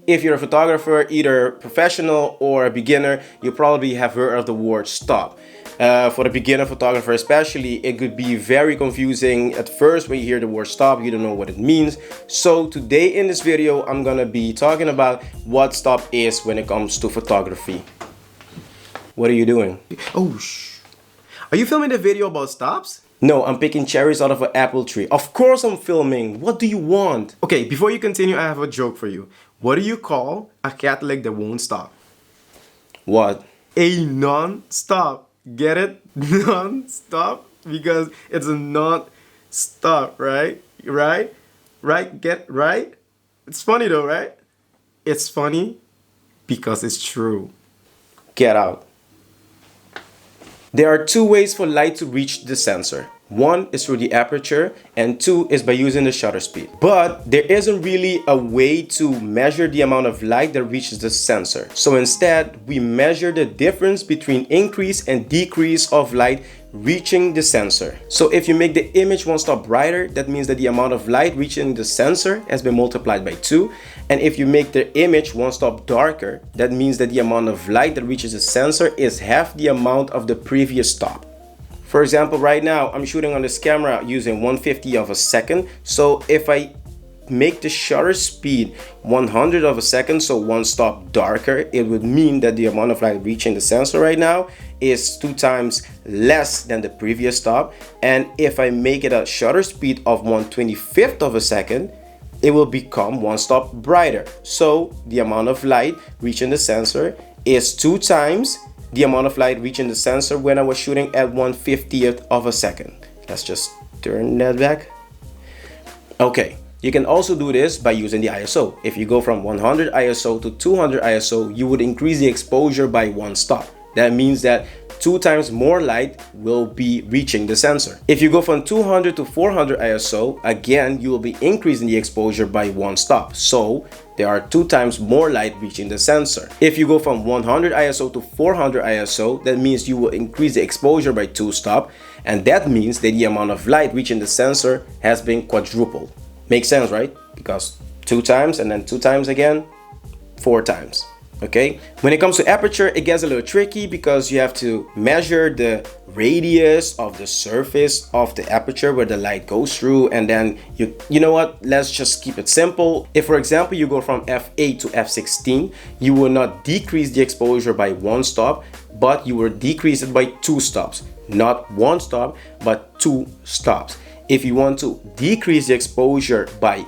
If you're a photographer, either professional or a beginner, you probably have heard of the word stop. For the beginner photographer especially, it could be very confusing at first when you hear the word stop. You don't know what it means. So today in this video, I'm gonna be talking about what stop is when it comes to photography. What are you doing? Oh, shh. Are you filming the video about stops? No, I'm picking cherries out of an apple tree. Of course I'm filming. What do you want? Okay, before you continue, I have a joke for you. What do you call a Catholic that won't stop? What? A non-stop. Get it? Non-stop? Because it's a non-stop, right? Right? Right? Get right? It's funny though, right? It's funny because it's true. Get out. There are two ways for light to reach the sensor. One is through the aperture and two is by using the shutter speed. But there isn't really a way to measure the amount of light that reaches the sensor. So instead, we measure the difference between increase and decrease of light reaching the sensor. So if you make the image one stop brighter, that means that the amount of light reaching the sensor has been multiplied by 2. And if you make the image one stop darker, that means that the amount of light that reaches the sensor is half the amount of the previous stop. For example, right now I'm shooting on this camera using 1/50 of a second. So if I make the shutter speed 100 of a second, so one stop darker, it would mean that the amount of light reaching the sensor right now is 2 times less than the previous stop. And if I make it a shutter speed of 1/25 of a second, it will become one stop brighter. So the amount of light reaching the sensor is 2 times the amount of light reaching the sensor when I was shooting at 1/50th of a second. Let's just turn that back. Okay, you can also do this by using the ISO. If you go from 100 ISO to 200 ISO, you would increase the exposure by 1 stop. That means that 2 times more light will be reaching the sensor. If you go from 200 to 400 ISO, again, you will be increasing the exposure by 1 stop. So there are 2 times more light reaching the sensor. If you go from 100 ISO to 400 ISO, that means you will increase the exposure by 2 stops. And that means that the amount of light reaching the sensor has been quadrupled. Makes sense, right? Because 2 times and then 2 times again, 4 times. Okay, when it comes to aperture, it gets a little tricky because you have to measure the radius of the surface of the aperture where the light goes through, and then you know what, let's just keep it simple. If for example you go from f8 to f16, you will not decrease the exposure by 1 stop, but you will decrease it by 2 stops. Not 1 stop, but 2 stops. If you want to decrease the exposure by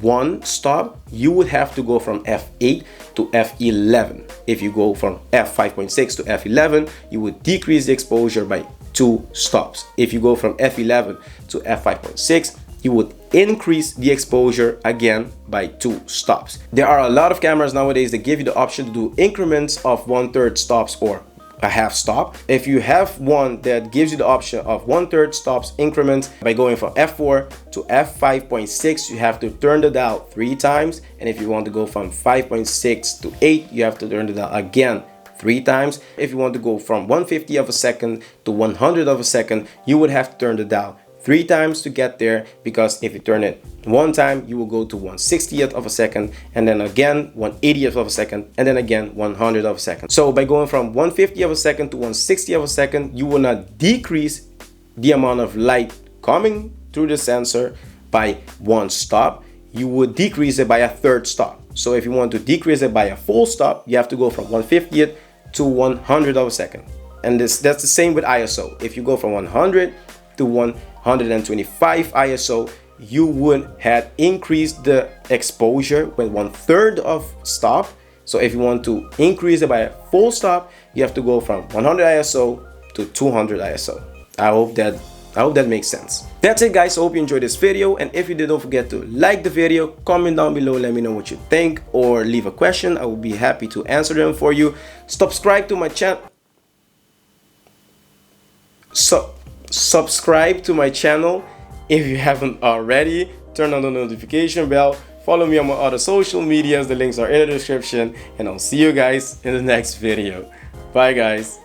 1 stop, you would have to go from f8 to f11. If you go from f5.6 to f11, you would decrease the exposure by 2 stops. If you go from f11 to f5.6, you would increase the exposure again by 2 stops. There are a lot of cameras nowadays that give you the option to do increments of 1/3 stops or a half stop. If you have one that gives you the option of 1/3 stops increments by going from f4 to f5.6, you have to turn the dial 3 times. And if you want to go from 5.6 to 8, you have to turn the dial again 3 times. If you want to go from 1/50 of a second to 100 of a second, you would have to turn the dial 3 times to get there, because if you turn it 1 time, you will go to 1/60th of a second, and then again 1/80th of a second, and then again 100th of a second. So by going from 1/50 of a second to 1/60 of a second, you will not decrease the amount of light coming through the sensor by 1 stop. You would decrease it by a 1/3 stop. So if you want to decrease it by a full stop, you have to go from 1/50th to 100th of a second. And that's the same with ISO. If you go from 100 to 125 ISO, you would have increased the exposure with 1/3 of stop. So if you want to increase it by a full stop, you have to go from 100 ISO to 200 ISO. I hope that makes sense. That's it, guys. I hope you enjoyed this video, and if you did, don't forget to like the video, comment down below, let me know what you think, or leave a question. I will be happy to answer them for you. Subscribe to my channel. Subscribe to my channel if you haven't already. Turn on the notification bell. Follow me on my other social medias. The links are in the description, and I'll see you guys in the next video. Bye, guys.